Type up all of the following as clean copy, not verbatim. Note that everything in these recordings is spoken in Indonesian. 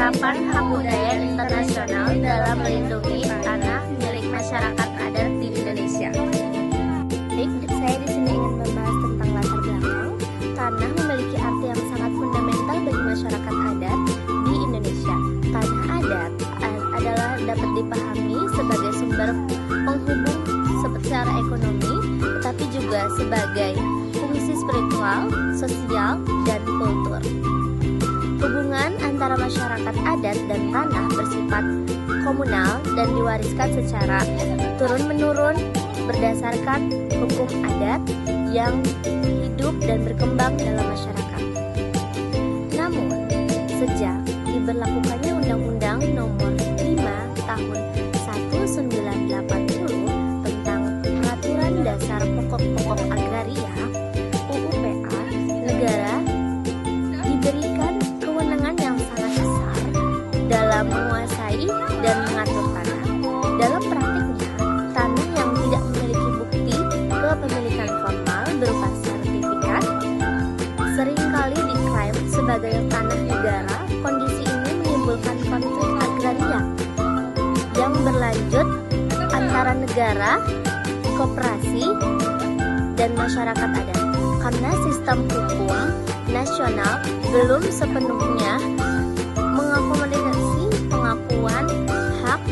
penerapan hak budaya internasional dalam melindungi tanah milik masyarakat adat di Indonesia. Baik, saya di sini ingin membahas tentang latar belakang. Tanah memiliki arti yang sangat fundamental bagi masyarakat adat di Indonesia. Tanah adat adalah dapat dipahami sebagai sumber penghubung secara ekonomi, tetapi juga sebagai fungsi spiritual, sosial, dan kultur. Hubungan antara masyarakat adat dan tanah bersifat komunal dan diwariskan secara turun-menurun berdasarkan hukum adat yang hidup dan berkembang dalam masyarakat. Namun, sejak diberlakukannya Undang-Undang Nomor 5 Tahun 1980 tentang Peraturan Dasar Pokok-pokok Agraria (UUPA), negara diberikan kewenangan yang sangat besar dalam menguasai dan mengatur tanah. Dalam praktiknya, tanah yang tidak memiliki bukti kepemilikan formal berupa sertifikat seringkali diklaim sebagai tanah negara. Kondisi ini menimbulkan konflik agraria yang berlanjut antara negara, koperasi, dan masyarakat adat, karena sistem hukum nasional belum sepenuhnya mengakomodasi pengakuan hak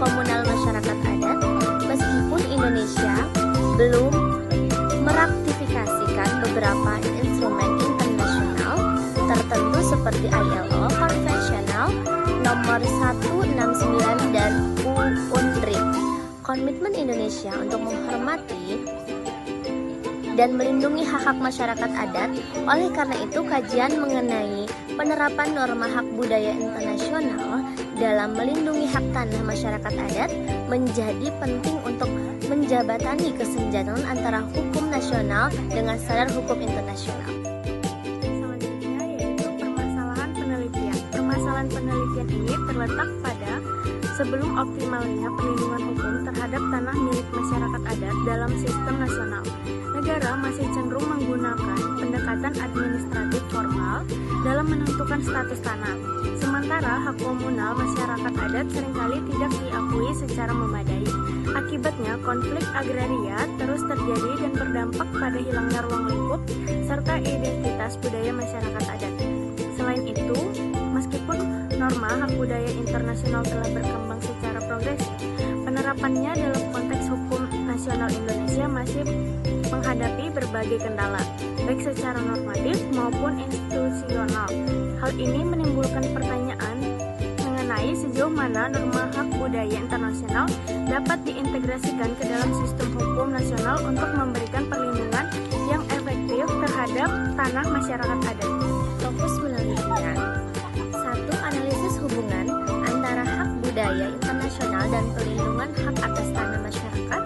komunal masyarakat adat, meskipun Indonesia belum meratifikasikan beberapa instrumen internasional tertentu seperti ILO Konvensional Nomor 169 dan UNDRIP. Komitmen Indonesia untuk menghormati dan melindungi hak-hak masyarakat adat. Oleh karena itu, kajian mengenai penerapan norma hak budaya internasional dalam melindungi hak tanah masyarakat adat menjadi penting untuk menjabatani kesenjangan antara hukum nasional dengan standar hukum internasional. Selanjutnya yaitu permasalahan penelitian. Permasalahan penelitian ini terletak pada sebelum optimalnya perlindungan hukum terhadap tanah milik masyarakat adat dalam sistem nasional. Negara masih cenderung menggunakan pendekatan administratif formal dalam menentukan status tanah. Sementara hak komunal masyarakat adat seringkali tidak diakui secara memadai. Akibatnya, konflik agraria terus terjadi dan berdampak pada hilangnya ruang lingkup serta identitas budaya masyarakat adat. Selain itu, meskipun norma hak budaya internasional telah berkembang secara progresif, penerapannya dalam konteks hukum nasional Indonesia masih menghadapi berbagai kendala, baik secara normatif maupun institusional. Hal ini menimbulkan pertanyaan mengenai sejauh mana norma hak budaya internasional dapat diintegrasikan ke dalam sistem hukum nasional untuk memberikan perlindungan yang efektif terhadap tanah masyarakat adat. Fokus penelitian: 1. Analisis hubungan antara hak budaya internasional dan pelindungan hak atas tanah masyarakat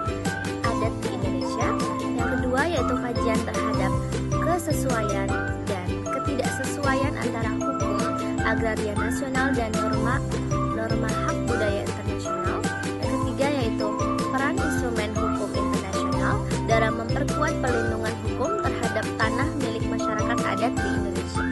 adat di Indonesia. Yang kedua yaitu kajian terhadap kesesuaian dan ketidaksesuaian antara hukum agraria nasional dan norma hak budaya internasional. Yang ketiga yaitu peran instrumen hukum internasional dalam memperkuat perlindungan hukum terhadap tanah milik masyarakat adat di Indonesia.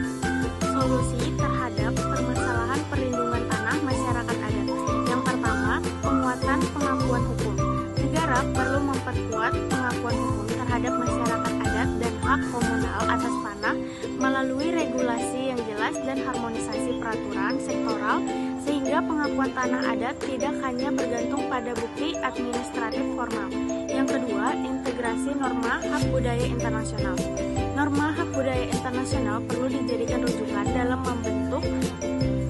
Solusi terhadap permasalahan perlindungan tanah masyarakat adat. Yang pertama, penguatan pengakuan hukum. Negara perlu memperkuat pengakuan hukum terhadap masyarakat adat dan hak komunal atas tanah melalui regulasi yang jelas dan harmonisasi peraturan sektoral sehingga pengakuan tanah adat tidak hanya bergantung pada bukti administratif formal. Yang kedua, integrasi norma hak budaya internasional. Norma hak budaya internasional perlu dijadikan rujukan dalam membentuk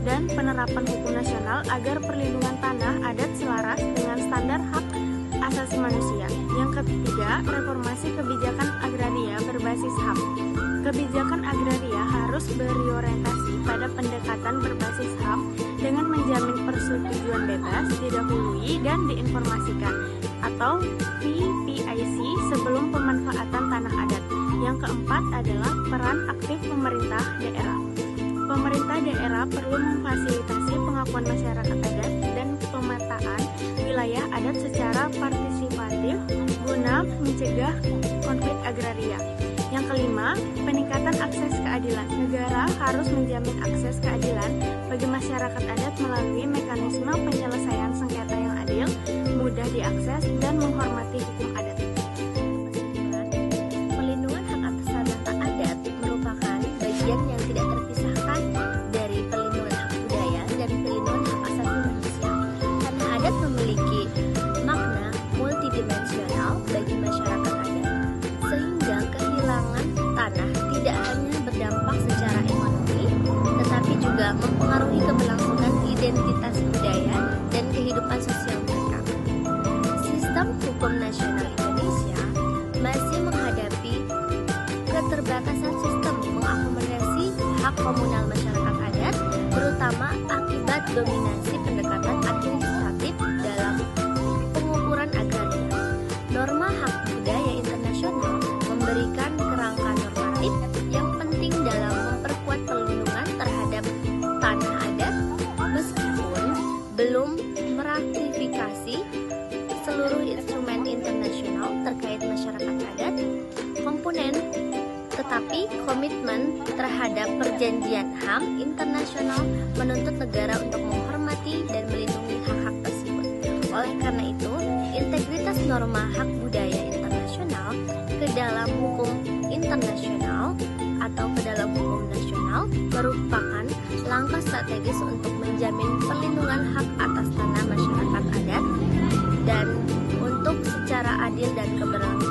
dan penerapan hukum nasional agar perlindungan tanah adat selaras dengan standar hak asasi manusia. Yang ketiga, reformasi kebijakan agraria berbasis HAM. Kebijakan agraria harus berorientasi pada pendekatan berbasis HAM dengan menjamin persetujuan bebas, didahului, dan diinformasikan atau VPIC sebelum pemanfaatan tanah adat. Yang keempat adalah peran aktif pemerintah daerah. Pemerintah daerah perlu memfasilitasi pengakuan masyarakat adat dan pemetaan wilayah adat secara partisipatif guna mencegah konflik agraria. Yang kelima, peningkatan akses keadilan. Negara harus menjamin akses keadilan bagi masyarakat adat melalui mekanisme penyelesaian sengketa yang adil, mudah diakses, dan menghormati hukum adat. Pelindungan hak atas tanah adat merupakan bagian yang tidak terpisahkan dari pelindungan hak budaya dan pelindungan hak asasi manusia. Tanah adat memiliki makna multidimensional bagi masyarakat adat, sehingga kehilangan tanah tidak hanya berdampak secara ekonomi, tetapi juga mempengaruhi keberlangsungan identitas budaya dan kehidupan sosial mereka. Sistem hukum nasional Indonesia masih menghadapi keterbatasan sistem mengakomodasi hak komunal masyarakat adat, terutama akibat dominasi pendekatan administratif dalam pengukuran agraria. Norma hak budaya internasional memberikan kerangka normatif yang penting dalam memperkuat perlindungan terhadap tanah adat, meskipun belum meratifikasi seluruh instrumen internasional terkait masyarakat adat komponen, tetapi komitmen terhadap perjanjian HAM internasional menuntut negara untuk menghormati dan melindungi hak-hak tersebut. Oleh karena itu, integritas norma hak budaya internasional ke dalam hukum internasional atau ke dalam hukum nasional merupakan langkah strategis untuk menjamin perlindungan hak atas tanah masyarakat adat dan untuk secara adil dan keberlangsungan